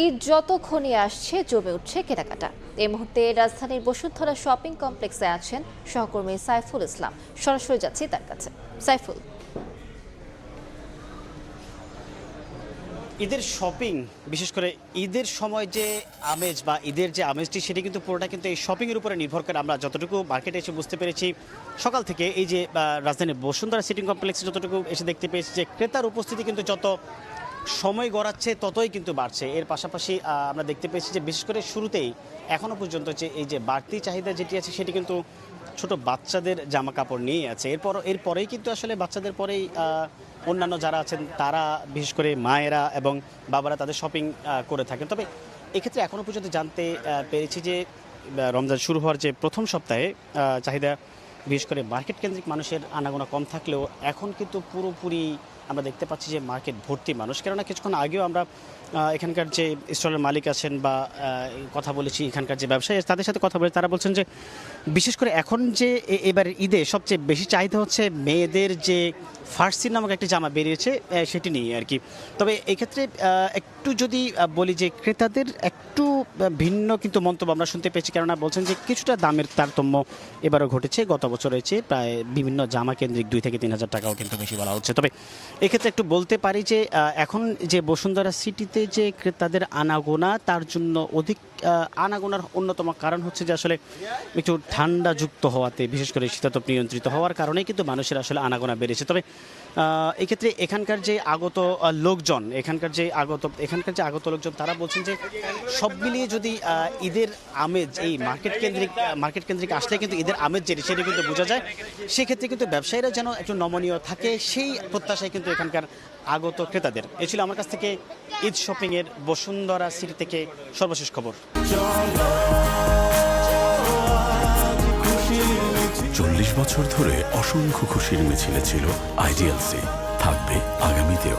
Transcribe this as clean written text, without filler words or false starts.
ঈদ যতক্ষণই আসছে জমে উঠছে কেনাকাটা। এই মুহূর্তে রাজধানীর বসুন্ধরা শপিং কমপ্লেক্সে আছেন সহকর্মী সাইফুল ইসলাম। সরাসরি যাচ্ছি তার কাছে। সাইফুল, ঈদের শপিং, বিশেষ করে ঈদের সময় যে আমেজ বা ঈদের যে আমেজটি সেটি কিন্তু পুরোটা কিন্তু এই শপিংয়ের উপরে নির্ভর করে। আমরা যতটুকু মার্কেটে এসে বুঝতে পেরেছি সকাল থেকে এই যে রাজধানীর বসুন্ধরা সিটি কমপ্লেক্সে যতটুকু এসে দেখতে পেয়েছি যে ক্রেতার উপস্থিতি কিন্তু যত সময় গড়াচ্ছে ততই কিন্তু বাড়ছে। এর পাশাপাশি আমরা দেখতে পেয়েছি যে বিশেষ করে শুরুতেই এখনও পর্যন্ত যে এই যে বাড়তি চাহিদা যেটি আছে সেটি কিন্তু ছোট বাচ্চাদের জামা কাপড় নিয়ে আছে। এরপরেই কিন্তু আসলে বাচ্চাদের পরেই অন্যান্য যারা আছেন তারা, বিশেষ করে মায়েরা এবং বাবারা তাদের শপিং করে থাকেন। তবে এক্ষেত্রে এখনও পর্যন্ত জানতে পেরেছি যে রমজান শুরু হওয়ার যে প্রথম সপ্তাহে চাহিদা, বিশেষ করে মার্কেট কেন্দ্রিক মানুষের আনাগোনা কম থাকলেও এখন কিন্তু পুরোপুরি আমরা দেখতে পাচ্ছি যে মার্কেট ভর্তি মানুষ। কেননা কিছুক্ষণ আগেও আমরা এখানকার যে স্টলের মালিক আছেন বা কথা বলেছি এখানকার যে ব্যবসায়ী তাদের সাথে কথা বলে, তারা বলছেন যে বিশেষ করে এখন যে এবার ঈদে সবচেয়ে বেশি চাহিদা হচ্ছে মেয়েদের যে ফার্সি নামক একটি জামা বেরিয়েছে সেটি নিয়ে আর কি। তবে এক্ষেত্রে একটু যদি বলি যে ক্রেতাদের একটু ভিন্ন কিন্তু মন্তব্য আমরা শুনতে পেয়েছি। কেননা বলছেন যে কিছুটা দামের তারতম্য এবারও ঘটেছে, গত বছর হয়েছে প্রায় বিভিন্ন জামা কেন্দ্রিক 2 থেকে 3 হাজার টাকাও কিন্তু বেশি বলা হচ্ছে। তবে এক্ষেত্রে একটু বলতে পারি যে এখন যে বসুন্ধরা সিটিতে যে ক্রেতাদের আনাগোনা, তার জন্য অধিক আনাগোনার অন্যতম কারণ হচ্ছে যে আসলে একটু ঠান্ডা যুক্ত হওয়াতে, বিশেষ করে শীতাতপ নিয়ন্ত্রিত হওয়ার কারণেই কিন্তু মানুষের আসলে আনাগোনা বেড়েছে। তবে এক্ষেত্রে এখানকার যে আগত লোকজন, এখানকার যে আগত লোকজন তারা বলছেন যে সব মিলিয়ে যদি ঈদের আমেজ এই মার্কেট কেন্দ্রিক আসলে কিন্তু ঈদের আমেজ যেটি সেটা কিন্তু বোঝা যায়। সেক্ষেত্রে কিন্তু ব্যবসায়ীরা যেন একটু নমনীয় থাকে সেই প্রত্যাশায় কিন্তু এখানকার আগত ক্রেতাদের। এ ছিল আমার কাছ থেকে ঈদ শপিংয়ের বসুন্ধরা সিটি থেকে সর্বশেষ খবর। 40 বছর ধরে অসংখ্য খুশির মিছিলে ছিল আইডিএলসি, থাকবে আগামীতেও।